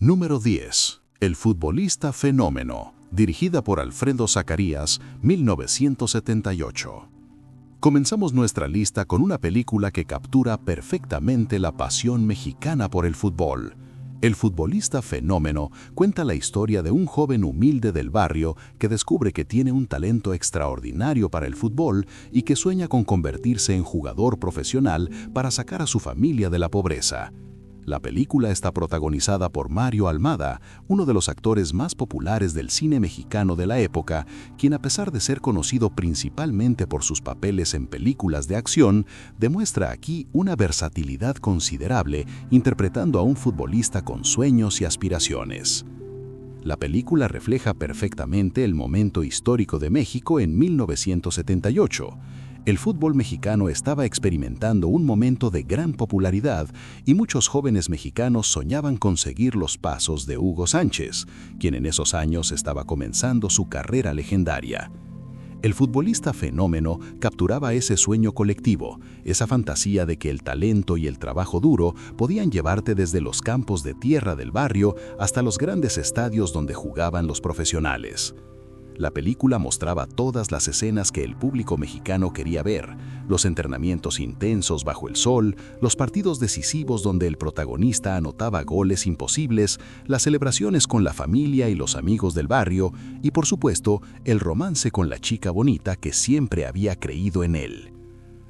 Número 10. El futbolista fenómeno, dirigida por Alfredo Zacarías, 1978. Comenzamos nuestra lista con una película que captura perfectamente la pasión mexicana por el fútbol. El futbolista fenómeno cuenta la historia de un joven humilde del barrio que descubre que tiene un talento extraordinario para el fútbol y que sueña con convertirse en jugador profesional para sacar a su familia de la pobreza. La película está protagonizada por Mario Almada, uno de los actores más populares del cine mexicano de la época, quien a pesar de ser conocido principalmente por sus papeles en películas de acción, demuestra aquí una versatilidad considerable interpretando a un futbolista con sueños y aspiraciones. La película refleja perfectamente el momento histórico de México en 1978. El fútbol mexicano estaba experimentando un momento de gran popularidad y muchos jóvenes mexicanos soñaban con seguir los pasos de Hugo Sánchez, quien en esos años estaba comenzando su carrera legendaria. El futbolista fenómeno capturaba ese sueño colectivo, esa fantasía de que el talento y el trabajo duro podían llevarte desde los campos de tierra del barrio hasta los grandes estadios donde jugaban los profesionales. La película mostraba todas las escenas que el público mexicano quería ver, los entrenamientos intensos bajo el sol, los partidos decisivos donde el protagonista anotaba goles imposibles, las celebraciones con la familia y los amigos del barrio y, por supuesto, el romance con la chica bonita que siempre había creído en él.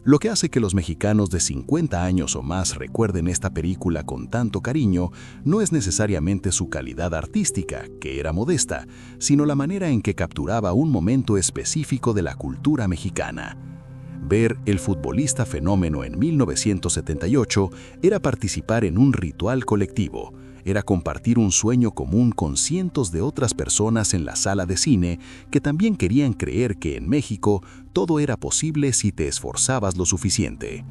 Lo que hace que los mexicanos de 50 años o más recuerden esta película con tanto cariño no es necesariamente su calidad artística, que era modesta, sino la manera en que capturaba un momento específico de la cultura mexicana. Ver El futbolista fenómeno en 1978 era participar en un ritual colectivo, era compartir un sueño común con cientos de otras personas en la sala de cine que también querían creer que en México todo era posible si te esforzabas lo suficiente.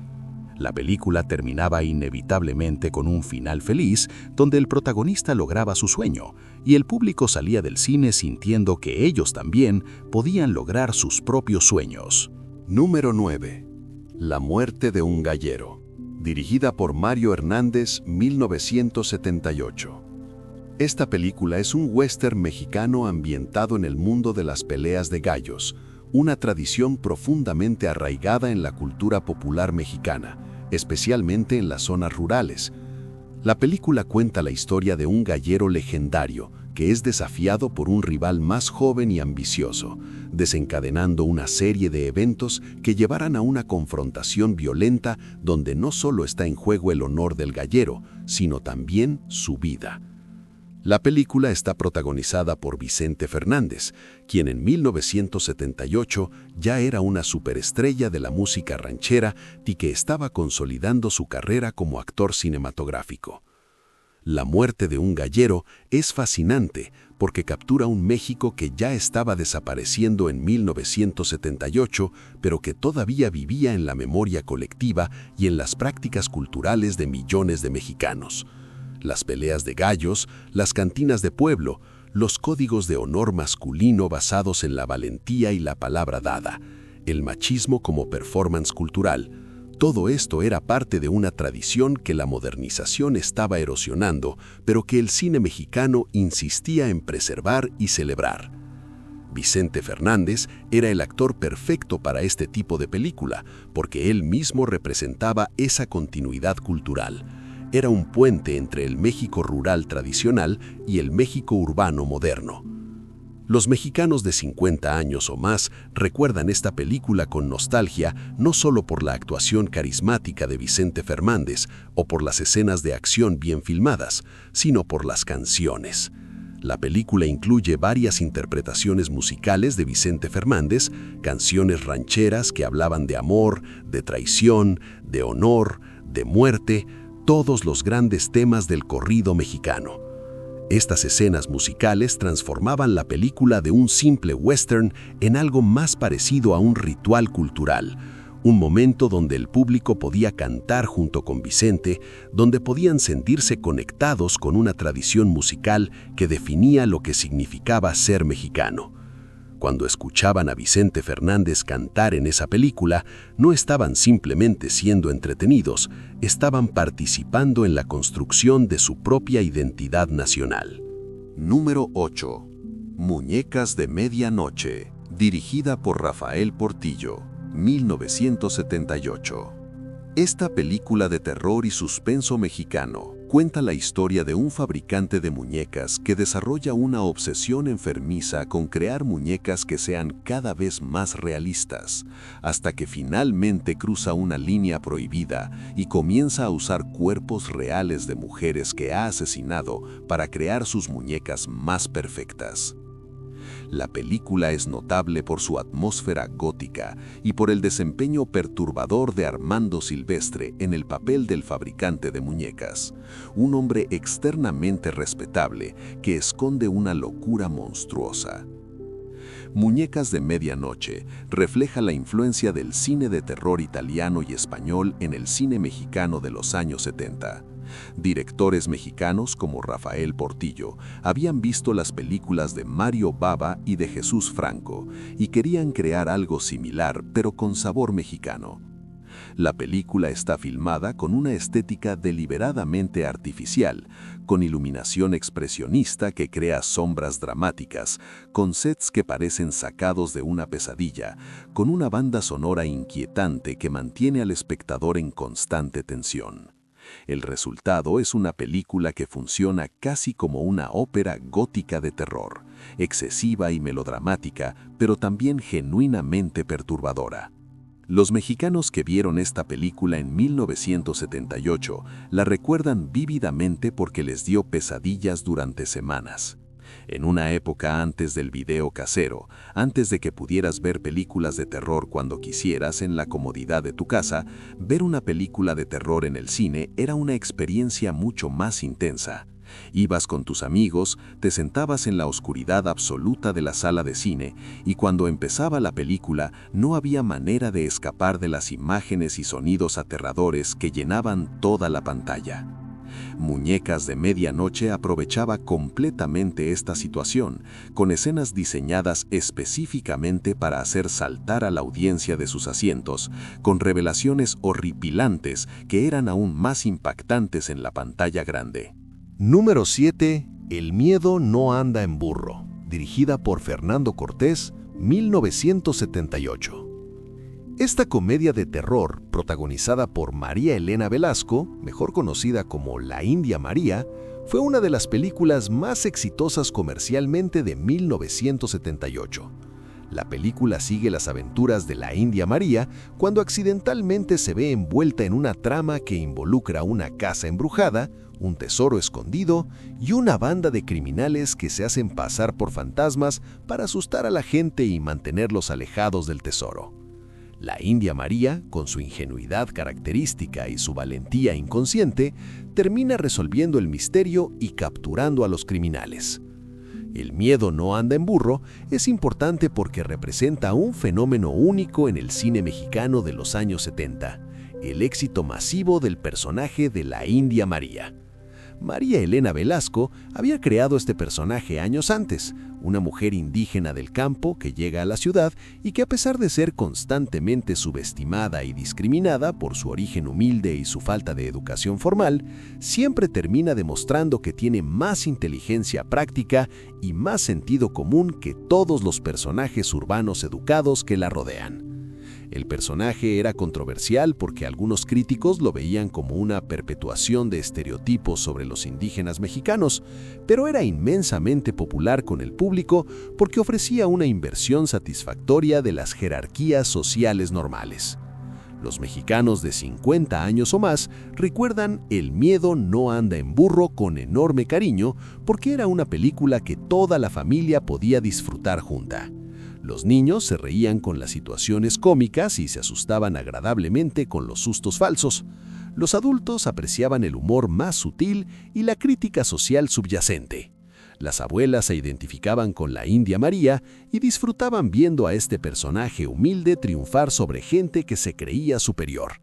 La película terminaba inevitablemente con un final feliz donde el protagonista lograba su sueño y el público salía del cine sintiendo que ellos también podían lograr sus propios sueños. Número 9. La muerte de un gallero, dirigida por Mario Hernández, 1978. Esta película es un western mexicano ambientado en el mundo de las peleas de gallos, una tradición profundamente arraigada en la cultura popular mexicana, especialmente en las zonas rurales. La película cuenta la historia de un gallero legendario que es desafiado por un rival más joven y ambicioso, desencadenando una serie de eventos que llevarán a una confrontación violenta donde no solo está en juego el honor del gallero, sino también su vida. La película está protagonizada por Vicente Fernández, quien en 1978 ya era una superestrella de la música ranchera y que estaba consolidando su carrera como actor cinematográfico. La muerte de un gallero es fascinante porque captura un México que ya estaba desapareciendo en 1978, pero que todavía vivía en la memoria colectiva y en las prácticas culturales de millones de mexicanos. Las peleas de gallos, las cantinas de pueblo, los códigos de honor masculino basados en la valentía y la palabra dada, el machismo como performance cultural. Todo esto era parte de una tradición que la modernización estaba erosionando, pero que el cine mexicano insistía en preservar y celebrar. Vicente Fernández era el actor perfecto para este tipo de película, porque él mismo representaba esa continuidad cultural. Era un puente entre el México rural tradicional y el México urbano moderno. Los mexicanos de 50 años o más recuerdan esta película con nostalgia no solo por la actuación carismática de Vicente Fernández o por las escenas de acción bien filmadas, sino por las canciones. La película incluye varias interpretaciones musicales de Vicente Fernández, canciones rancheras que hablaban de amor, de traición, de honor, de muerte, todos los grandes temas del corrido mexicano. Estas escenas musicales transformaban la película de un simple western en algo más parecido a un ritual cultural, un momento donde el público podía cantar junto con Vicente, donde podían sentirse conectados con una tradición musical que definía lo que significaba ser mexicano. Cuando escuchaban a Vicente Fernández cantar en esa película, no estaban simplemente siendo entretenidos, estaban participando en la construcción de su propia identidad nacional. Número 8. Muñecas de Medianoche, dirigida por Rafael Portillo, 1978. Esta película de terror y suspenso mexicano cuenta la historia de un fabricante de muñecas que desarrolla una obsesión enfermiza con crear muñecas que sean cada vez más realistas, hasta que finalmente cruza una línea prohibida y comienza a usar cuerpos reales de mujeres que ha asesinado para crear sus muñecas más perfectas. La película es notable por su atmósfera gótica y por el desempeño perturbador de Armando Silvestre en el papel del fabricante de muñecas, un hombre externamente respetable que esconde una locura monstruosa. Muñecas de Medianoche refleja la influencia del cine de terror italiano y español en el cine mexicano de los años 70. Directores mexicanos como Rafael Portillo habían visto las películas de Mario Bava y de Jesús Franco y querían crear algo similar pero con sabor mexicano. La película está filmada con una estética deliberadamente artificial, con iluminación expresionista que crea sombras dramáticas, con sets que parecen sacados de una pesadilla, con una banda sonora inquietante que mantiene al espectador en constante tensión. El resultado es una película que funciona casi como una ópera gótica de terror, excesiva y melodramática, pero también genuinamente perturbadora. Los mexicanos que vieron esta película en 1978 la recuerdan vívidamente porque les dio pesadillas durante semanas. En una época antes del video casero, antes de que pudieras ver películas de terror cuando quisieras en la comodidad de tu casa, ver una película de terror en el cine era una experiencia mucho más intensa. Ibas con tus amigos, te sentabas en la oscuridad absoluta de la sala de cine y cuando empezaba la película no había manera de escapar de las imágenes y sonidos aterradores que llenaban toda la pantalla. Muñecas de Medianoche aprovechaba completamente esta situación, con escenas diseñadas específicamente para hacer saltar a la audiencia de sus asientos, con revelaciones horripilantes que eran aún más impactantes en la pantalla grande. Número 7. El miedo no anda en burro, dirigida por Fernando Cortés, 1978. Esta comedia de terror, protagonizada por María Elena Velasco, mejor conocida como La India María, fue una de las películas más exitosas comercialmente de 1978. La película sigue las aventuras de la India María cuando accidentalmente se ve envuelta en una trama que involucra una casa embrujada, un tesoro escondido y una banda de criminales que se hacen pasar por fantasmas para asustar a la gente y mantenerlos alejados del tesoro. La India María, con su ingenuidad característica y su valentía inconsciente, termina resolviendo el misterio y capturando a los criminales. El miedo no anda en burro es importante porque representa un fenómeno único en el cine mexicano de los años 70, el éxito masivo del personaje de la India María. María Elena Velasco había creado este personaje años antes, una mujer indígena del campo que llega a la ciudad y que a pesar de ser constantemente subestimada y discriminada por su origen humilde y su falta de educación formal, siempre termina demostrando que tiene más inteligencia práctica y más sentido común que todos los personajes urbanos educados que la rodean. El personaje era controversial porque algunos críticos lo veían como una perpetuación de estereotipos sobre los indígenas mexicanos, pero era inmensamente popular con el público porque ofrecía una inversión satisfactoria de las jerarquías sociales normales. Los mexicanos de 50 años o más recuerdan El miedo no anda en burro con enorme cariño porque era una película que toda la familia podía disfrutar junta. Los niños se reían con las situaciones cómicas y se asustaban agradablemente con los sustos falsos. Los adultos apreciaban el humor más sutil y la crítica social subyacente. Las abuelas se identificaban con la India María y disfrutaban viendo a este personaje humilde triunfar sobre gente que se creía superior.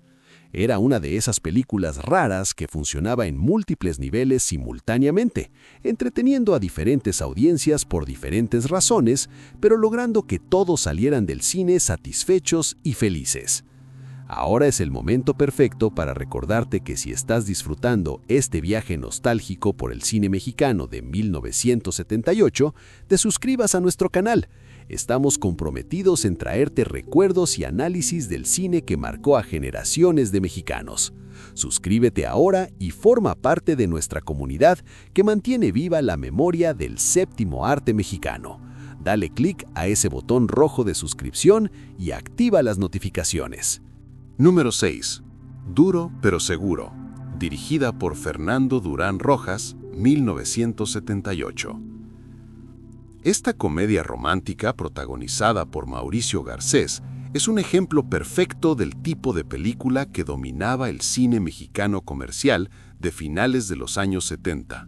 Era una de esas películas raras que funcionaba en múltiples niveles simultáneamente, entreteniendo a diferentes audiencias por diferentes razones, pero logrando que todos salieran del cine satisfechos y felices. Ahora es el momento perfecto para recordarte que si estás disfrutando este viaje nostálgico por el cine mexicano de 1978, te suscribas a nuestro canal. Estamos comprometidos en traerte recuerdos y análisis del cine que marcó a generaciones de mexicanos. Suscríbete ahora y forma parte de nuestra comunidad que mantiene viva la memoria del séptimo arte mexicano. Dale clic a ese botón rojo de suscripción y activa las notificaciones. Número 6. Duro pero seguro. Dirigida por Fernando Durán Rojas, 1978. Esta comedia romántica, protagonizada por Mauricio Garcés, es un ejemplo perfecto del tipo de película que dominaba el cine mexicano comercial de finales de los años 70.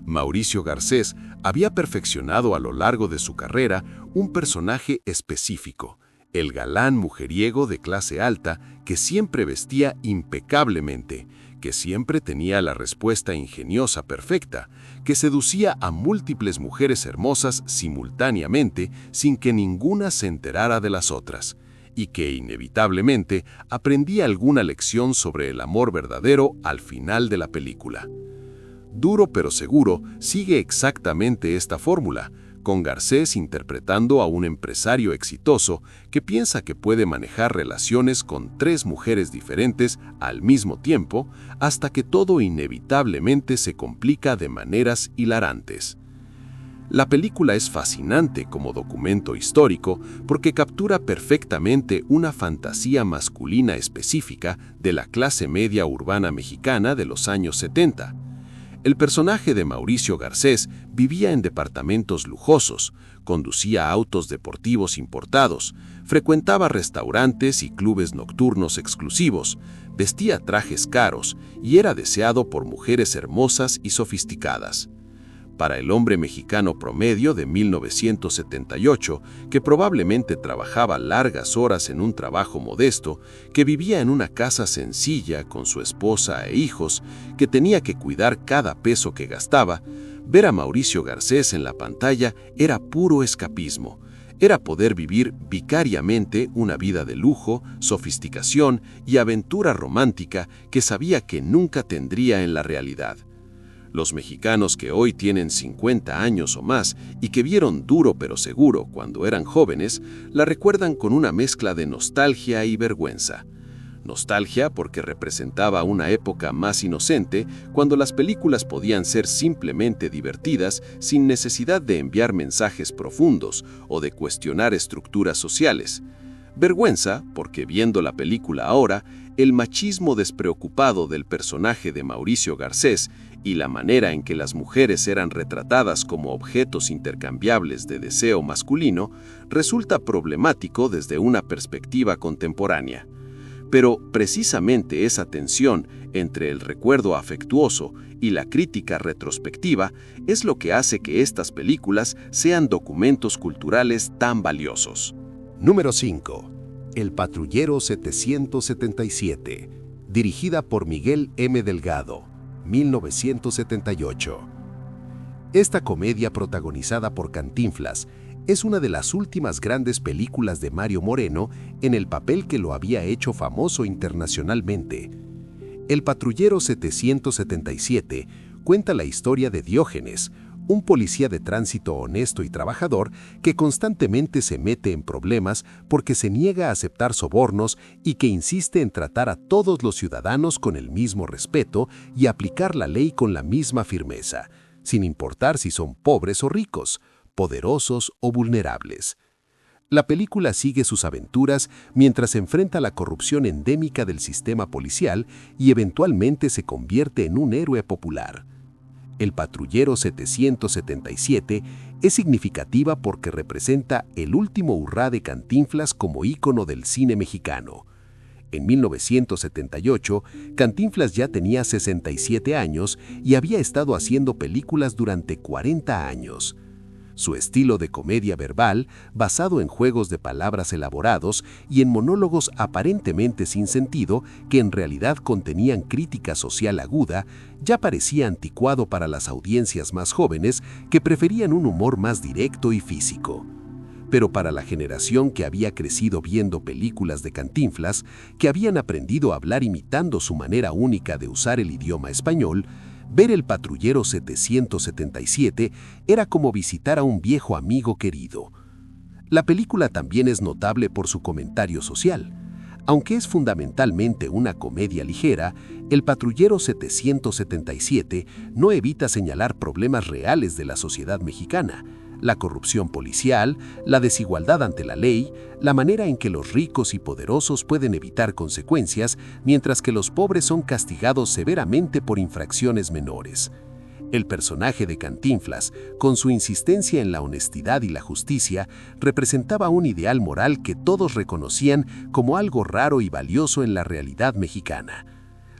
Mauricio Garcés había perfeccionado a lo largo de su carrera un personaje específico, el galán mujeriego de clase alta que siempre vestía impecablemente, que siempre tenía la respuesta ingeniosa perfecta, que seducía a múltiples mujeres hermosas simultáneamente sin que ninguna se enterara de las otras, y que inevitablemente aprendía alguna lección sobre el amor verdadero al final de la película. Duro pero seguro sigue exactamente esta fórmula, con Garcés interpretando a un empresario exitoso que piensa que puede manejar relaciones con 3 mujeres diferentes al mismo tiempo, hasta que todo inevitablemente se complica de maneras hilarantes. La película es fascinante como documento histórico porque captura perfectamente una fantasía masculina específica de la clase media urbana mexicana de los años 70. El personaje de Mauricio Garcés vivía en departamentos lujosos, conducía autos deportivos importados, frecuentaba restaurantes y clubes nocturnos exclusivos, vestía trajes caros y era deseado por mujeres hermosas y sofisticadas. Para el hombre mexicano promedio de 1978, que probablemente trabajaba largas horas en un trabajo modesto, que vivía en una casa sencilla con su esposa e hijos, que tenía que cuidar cada peso que gastaba, ver a Mauricio Garcés en la pantalla era puro escapismo. Era poder vivir vicariamente una vida de lujo, sofisticación y aventura romántica que sabía que nunca tendría en la realidad. Los mexicanos que hoy tienen 50 años o más y que vieron Duro pero seguro cuando eran jóvenes, la recuerdan con una mezcla de nostalgia y vergüenza. Nostalgia porque representaba una época más inocente, cuando las películas podían ser simplemente divertidas sin necesidad de enviar mensajes profundos o de cuestionar estructuras sociales. Vergüenza porque, viendo la película ahora, el machismo despreocupado del personaje de Mauricio Garcés y la manera en que las mujeres eran retratadas como objetos intercambiables de deseo masculino resulta problemático desde una perspectiva contemporánea. Pero precisamente esa tensión entre el recuerdo afectuoso y la crítica retrospectiva es lo que hace que estas películas sean documentos culturales tan valiosos. Número 5. El patrullero 777. Dirigida por Miguel M. Delgado, 1978. Esta comedia, protagonizada por Cantinflas, es una de las últimas grandes películas de Mario Moreno en el papel que lo había hecho famoso internacionalmente. El patrullero 777 cuenta la historia de Diógenes, un policía de tránsito honesto y trabajador que constantemente se mete en problemas porque se niega a aceptar sobornos y que insiste en tratar a todos los ciudadanos con el mismo respeto y aplicar la ley con la misma firmeza, sin importar si son pobres o ricos, poderosos o vulnerables. La película sigue sus aventuras mientras enfrenta la corrupción endémica del sistema policial y eventualmente se convierte en un héroe popular. El patrullero 777 es significativa porque representa el último hurra de Cantinflas como ícono del cine mexicano. En 1978, Cantinflas ya tenía 67 años y había estado haciendo películas durante 40 años. Su estilo de comedia verbal, basado en juegos de palabras elaborados y en monólogos aparentemente sin sentido que en realidad contenían crítica social aguda, ya parecía anticuado para las audiencias más jóvenes que preferían un humor más directo y físico. Pero para la generación que había crecido viendo películas de Cantinflas, que habían aprendido a hablar imitando su manera única de usar el idioma español, ver El Patrullero 777 era como visitar a un viejo amigo querido. La película también es notable por su comentario social. Aunque es fundamentalmente una comedia ligera, El Patrullero 777 no evita señalar problemas reales de la sociedad mexicana: la corrupción policial, la desigualdad ante la ley, la manera en que los ricos y poderosos pueden evitar consecuencias, mientras que los pobres son castigados severamente por infracciones menores. El personaje de Cantinflas, con su insistencia en la honestidad y la justicia, representaba un ideal moral que todos reconocían como algo raro y valioso en la realidad mexicana.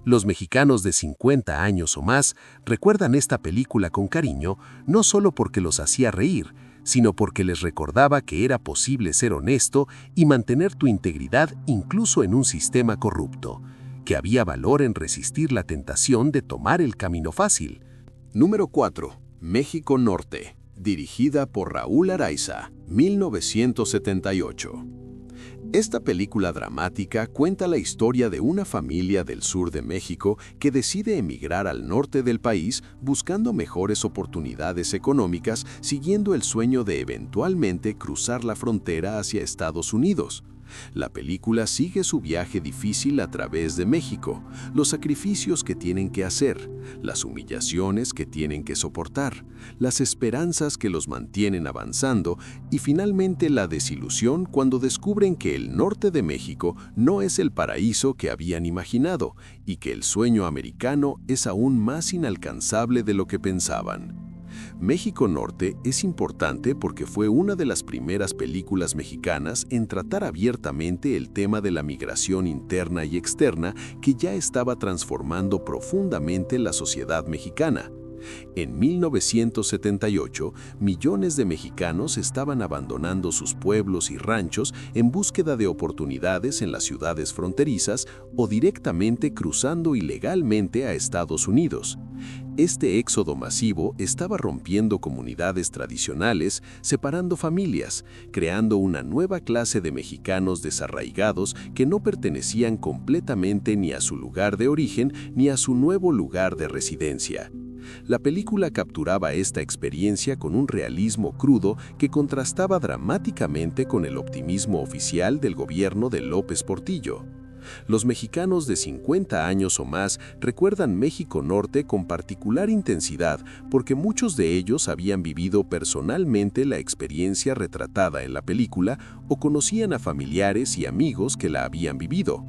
Los mexicanos de 50 años o más recuerdan esta película con cariño, no solo porque los hacía reír, sino porque les recordaba que era posible ser honesto y mantener tu integridad incluso en un sistema corrupto, que había valor en resistir la tentación de tomar el camino fácil. Número 4. México Norte, dirigida por Raúl Araiza, 1978. Esta película dramática cuenta la historia de una familia del sur de México que decide emigrar al norte del país buscando mejores oportunidades económicas, siguiendo el sueño de eventualmente cruzar la frontera hacia Estados Unidos. La película sigue su viaje difícil a través de México, los sacrificios que tienen que hacer, las humillaciones que tienen que soportar, las esperanzas que los mantienen avanzando y finalmente la desilusión cuando descubren que el norte de México no es el paraíso que habían imaginado y que el sueño americano es aún más inalcanzable de lo que pensaban. México Norte es importante porque fue una de las primeras películas mexicanas en tratar abiertamente el tema de la migración interna y externa que ya estaba transformando profundamente la sociedad mexicana. En 1978, millones de mexicanos estaban abandonando sus pueblos y ranchos en búsqueda de oportunidades en las ciudades fronterizas o directamente cruzando ilegalmente a Estados Unidos. Este éxodo masivo estaba rompiendo comunidades tradicionales, separando familias, creando una nueva clase de mexicanos desarraigados que no pertenecían completamente ni a su lugar de origen ni a su nuevo lugar de residencia. La película capturaba esta experiencia con un realismo crudo que contrastaba dramáticamente con el optimismo oficial del gobierno de López Portillo. Los mexicanos de 50 años o más recuerdan México Norte con particular intensidad porque muchos de ellos habían vivido personalmente la experiencia retratada en la película o conocían a familiares y amigos que la habían vivido.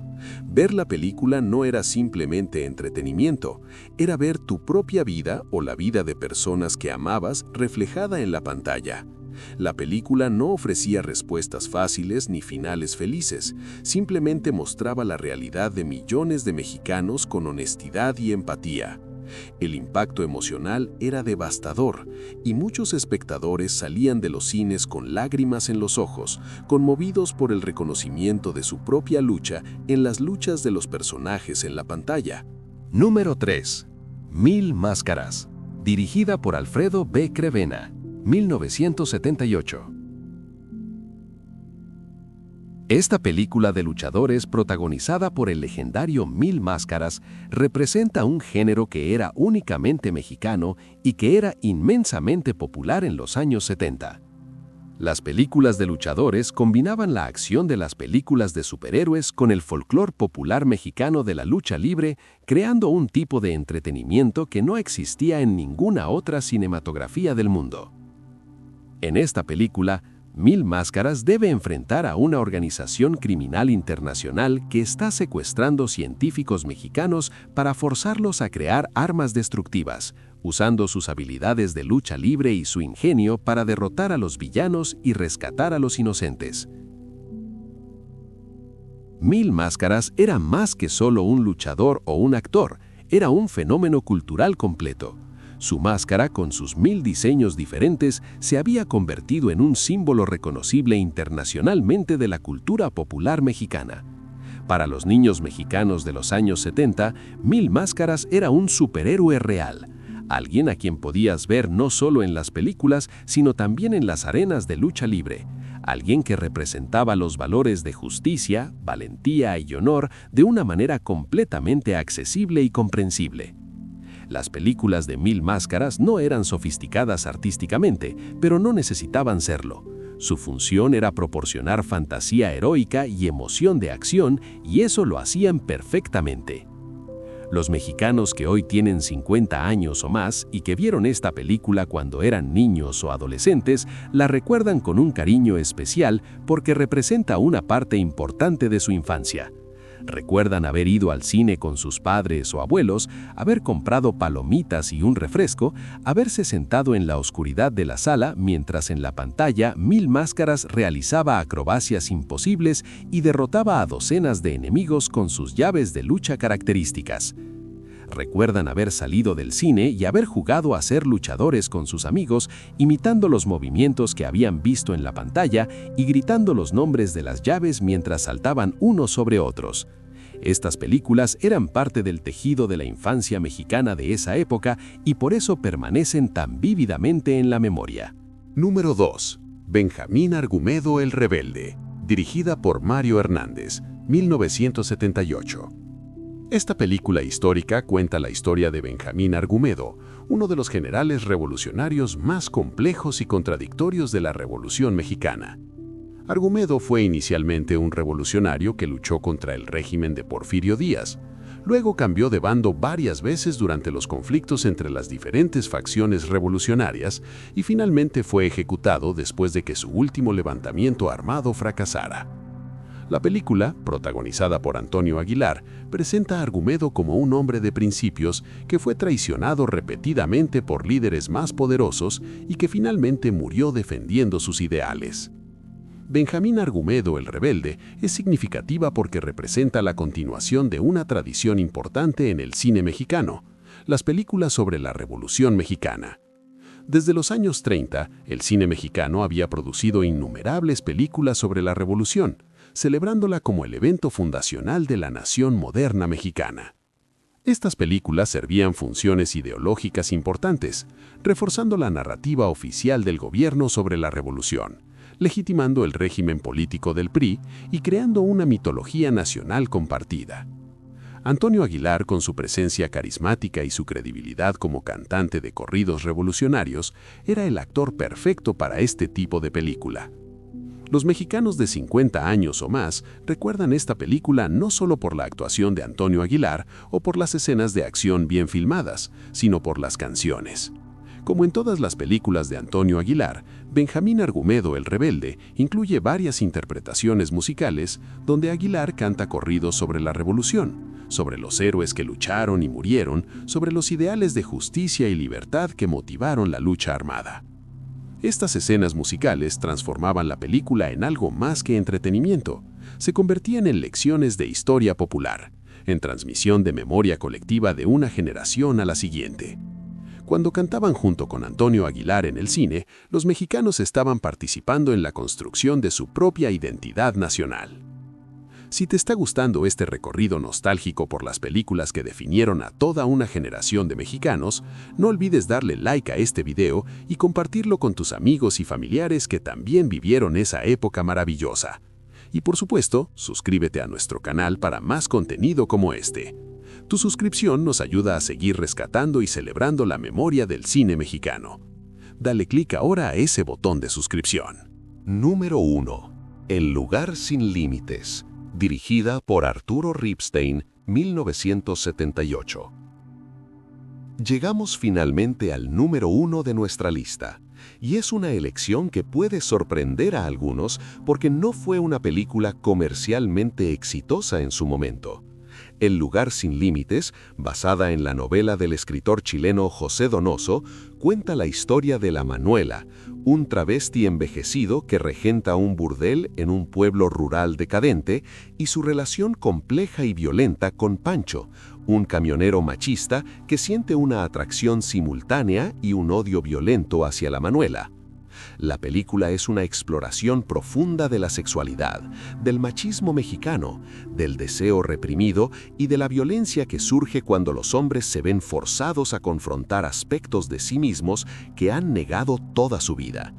Ver la película no era simplemente entretenimiento, era ver tu propia vida o la vida de personas que amabas reflejada en la pantalla. La película no ofrecía respuestas fáciles ni finales felices, simplemente mostraba la realidad de millones de mexicanos con honestidad y empatía. El impacto emocional era devastador y muchos espectadores salían de los cines con lágrimas en los ojos, conmovidos por el reconocimiento de su propia lucha en las luchas de los personajes en la pantalla. Número 3. Mil Máscaras, dirigida por Alfredo B. Crevena, 1978. Esta película de luchadores protagonizada por el legendario Mil Máscaras representa un género que era únicamente mexicano y que era inmensamente popular en los años 70. Las películas de luchadores combinaban la acción de las películas de superhéroes con el folclore popular mexicano de la lucha libre, creando un tipo de entretenimiento que no existía en ninguna otra cinematografía del mundo. En esta película, Mil Máscaras debe enfrentar a una organización criminal internacional que está secuestrando científicos mexicanos para forzarlos a crear armas destructivas, usando sus habilidades de lucha libre y su ingenio para derrotar a los villanos y rescatar a los inocentes. Mil Máscaras era más que solo un luchador o un actor, era un fenómeno cultural completo. Su máscara, con sus 1000 diseños diferentes, se había convertido en un símbolo reconocible internacionalmente de la cultura popular mexicana. Para los niños mexicanos de los años 70, Mil Máscaras era un superhéroe real, alguien a quien podías ver no solo en las películas, sino también en las arenas de lucha libre, alguien que representaba los valores de justicia, valentía y honor de una manera completamente accesible y comprensible. Las películas de Mil Máscaras no eran sofisticadas artísticamente, pero no necesitaban serlo. Su función era proporcionar fantasía heroica y emoción de acción, y eso lo hacían perfectamente. Los mexicanos que hoy tienen 50 años o más y que vieron esta película cuando eran niños o adolescentes, la recuerdan con un cariño especial porque representa una parte importante de su infancia. Recuerdan haber ido al cine con sus padres o abuelos, haber comprado palomitas y un refresco, haberse sentado en la oscuridad de la sala mientras en la pantalla Mil Máscaras realizaba acrobacias imposibles y derrotaba a docenas de enemigos con sus llaves de lucha características. Recuerdan haber salido del cine y haber jugado a ser luchadores con sus amigos, imitando los movimientos que habían visto en la pantalla y gritando los nombres de las llaves mientras saltaban unos sobre otros. Estas películas eran parte del tejido de la infancia mexicana de esa época y por eso permanecen tan vívidamente en la memoria. Número 2. Benjamín Argumedo el Rebelde, dirigida por Mario Hernández, 1978. Esta película histórica cuenta la historia de Benjamín Argumedo, uno de los generales revolucionarios más complejos y contradictorios de la Revolución Mexicana. Argumedo fue inicialmente un revolucionario que luchó contra el régimen de Porfirio Díaz. Luego cambió de bando varias veces durante los conflictos entre las diferentes facciones revolucionarias y finalmente fue ejecutado después de que su último levantamiento armado fracasara. La película, protagonizada por Antonio Aguilar, presenta a Argumedo como un hombre de principios que fue traicionado repetidamente por líderes más poderosos y que finalmente murió defendiendo sus ideales. Benjamín Argumedo el Rebelde es significativa porque representa la continuación de una tradición importante en el cine mexicano, las películas sobre la Revolución Mexicana. Desde los años 30, el cine mexicano había producido innumerables películas sobre la Revolución, celebrándola como el evento fundacional de la nación moderna mexicana. Estas películas servían funciones ideológicas importantes, reforzando la narrativa oficial del gobierno sobre la revolución, legitimando el régimen político del PRI y creando una mitología nacional compartida. Antonio Aguilar, con su presencia carismática y su credibilidad como cantante de corridos revolucionarios, era el actor perfecto para este tipo de película. Los mexicanos de 50 años o más recuerdan esta película no solo por la actuación de Antonio Aguilar o por las escenas de acción bien filmadas, sino por las canciones. Como en todas las películas de Antonio Aguilar, Benjamín Argumedo el Rebelde incluye varias interpretaciones musicales donde Aguilar canta corridos sobre la revolución, sobre los héroes que lucharon y murieron, sobre los ideales de justicia y libertad que motivaron la lucha armada. Estas escenas musicales transformaban la película en algo más que entretenimiento. Se convertían en lecciones de historia popular, en transmisión de memoria colectiva de una generación a la siguiente. Cuando cantaban junto con Antonio Aguilar en el cine, los mexicanos estaban participando en la construcción de su propia identidad nacional. Si te está gustando este recorrido nostálgico por las películas que definieron a toda una generación de mexicanos, no olvides darle like a este video y compartirlo con tus amigos y familiares que también vivieron esa época maravillosa. Y por supuesto, suscríbete a nuestro canal para más contenido como este. Tu suscripción nos ayuda a seguir rescatando y celebrando la memoria del cine mexicano. Dale clic ahora a ese botón de suscripción. Número 1. El lugar sin límites, dirigida por Arturo Ripstein, 1978. Llegamos finalmente al número 1 de nuestra lista, y es una elección que puede sorprender a algunos porque no fue una película comercialmente exitosa en su momento. El lugar sin límites, basada en la novela del escritor chileno José Donoso, cuenta la historia de la Manuela, un travesti envejecido que regenta un burdel en un pueblo rural decadente, y su relación compleja y violenta con Pancho, un camionero machista que siente una atracción simultánea y un odio violento hacia la Manuela. La película es una exploración profunda de la sexualidad, del machismo mexicano, del deseo reprimido y de la violencia que surge cuando los hombres se ven forzados a confrontar aspectos de sí mismos que han negado toda su vida.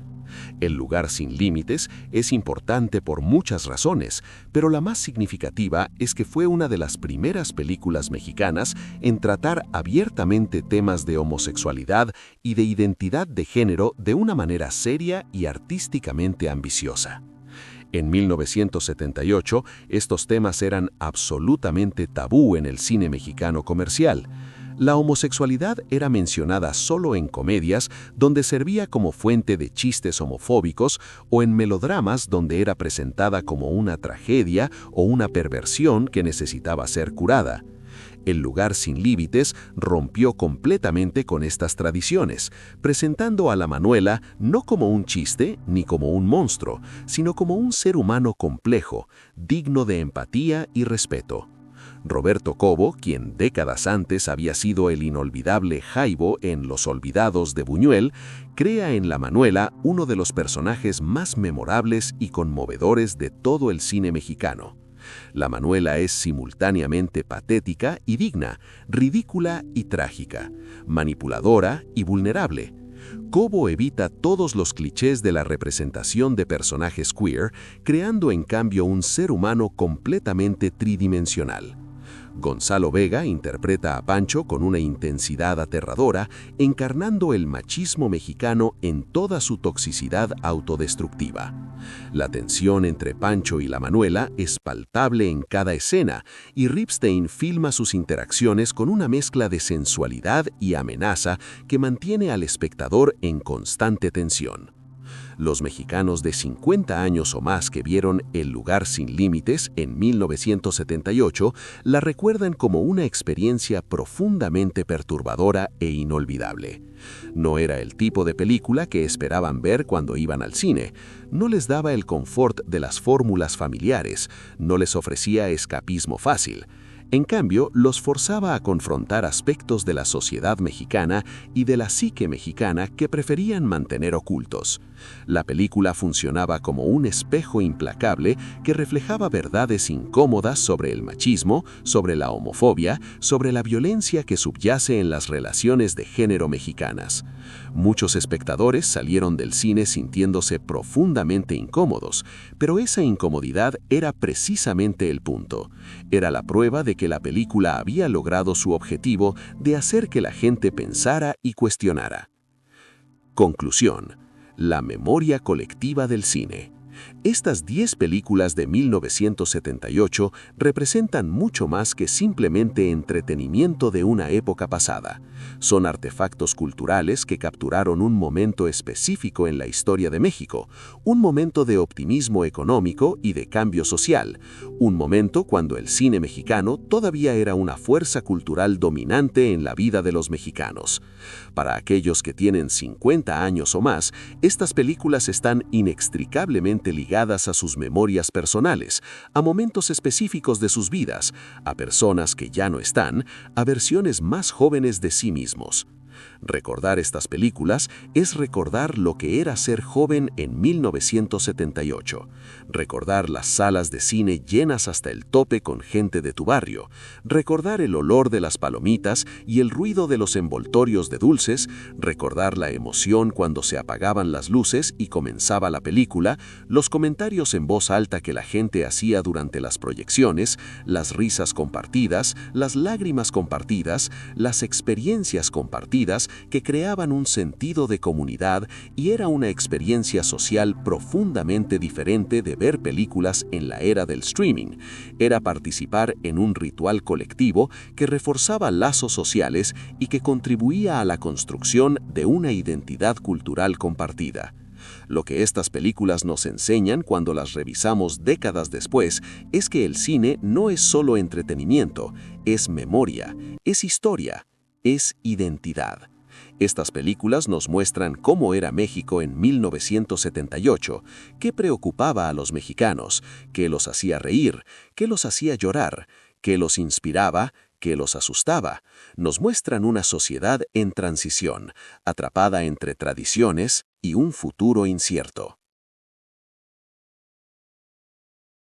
El lugar sin límites es importante por muchas razones, pero la más significativa es que fue una de las primeras películas mexicanas en tratar abiertamente temas de homosexualidad y de identidad de género de una manera seria y artísticamente ambiciosa. En 1978, estos temas eran absolutamente tabú en el cine mexicano comercial. La homosexualidad era mencionada solo en comedias donde servía como fuente de chistes homofóbicos o en melodramas donde era presentada como una tragedia o una perversión que necesitaba ser curada. El lugar sin límites rompió completamente con estas tradiciones, presentando a la Manuela no como un chiste ni como un monstruo, sino como un ser humano complejo, digno de empatía y respeto. Roberto Cobo, quien décadas antes había sido el inolvidable Jaibo en Los Olvidados de Buñuel, crea en la Manuela uno de los personajes más memorables y conmovedores de todo el cine mexicano. La Manuela es simultáneamente patética y digna, ridícula y trágica, manipuladora y vulnerable. Cobo evita todos los clichés de la representación de personajes queer, creando en cambio un ser humano completamente tridimensional. Gonzalo Vega interpreta a Pancho con una intensidad aterradora, encarnando el machismo mexicano en toda su toxicidad autodestructiva. La tensión entre Pancho y la Manuela es palpable en cada escena, y Ripstein filma sus interacciones con una mezcla de sensualidad y amenaza que mantiene al espectador en constante tensión. Los mexicanos de 50 años o más que vieron El lugar sin límites en 1978 la recuerdan como una experiencia profundamente perturbadora e inolvidable. No era el tipo de película que esperaban ver cuando iban al cine, no les daba el confort de las fórmulas familiares, no les ofrecía escapismo fácil. En cambio, los forzaba a confrontar aspectos de la sociedad mexicana y de la psique mexicana que preferían mantener ocultos. La película funcionaba como un espejo implacable que reflejaba verdades incómodas sobre el machismo, sobre la homofobia, sobre la violencia que subyace en las relaciones de género mexicanas. Muchos espectadores salieron del cine sintiéndose profundamente incómodos, pero esa incomodidad era precisamente el punto. Era la prueba de que la película había logrado su objetivo de hacer que la gente pensara y cuestionara. Conclusión: la memoria colectiva del cine. Estas 10 películas de 1978 representan mucho más que simplemente entretenimiento de una época pasada. Son artefactos culturales que capturaron un momento específico en la historia de México, un momento de optimismo económico y de cambio social, un momento cuando el cine mexicano todavía era una fuerza cultural dominante en la vida de los mexicanos. Para aquellos que tienen 50 años o más, estas películas están inextricablemente ligadas a sus memorias personales, a momentos específicos de sus vidas, a personas que ya no están, a versiones más jóvenes de sí mismos. Recordar estas películas es recordar lo que era ser joven en 1978, recordar las salas de cine llenas hasta el tope con gente de tu barrio, recordar el olor de las palomitas y el ruido de los envoltorios de dulces, recordar la emoción cuando se apagaban las luces y comenzaba la película, los comentarios en voz alta que la gente hacía durante las proyecciones, las risas compartidas, las lágrimas compartidas, las experiencias compartidas que creaban un sentido de comunidad, y era una experiencia social profundamente diferente de ver películas en la era del streaming. Era participar en un ritual colectivo que reforzaba lazos sociales y que contribuía a la construcción de una identidad cultural compartida. Lo que estas películas nos enseñan cuando las revisamos décadas después es que el cine no es solo entretenimiento, es memoria, es historia, es identidad. Estas películas nos muestran cómo era México en 1978, qué preocupaba a los mexicanos, qué los hacía reír, qué los hacía llorar, qué los inspiraba, qué los asustaba. Nos muestran una sociedad en transición, atrapada entre tradiciones y un futuro incierto.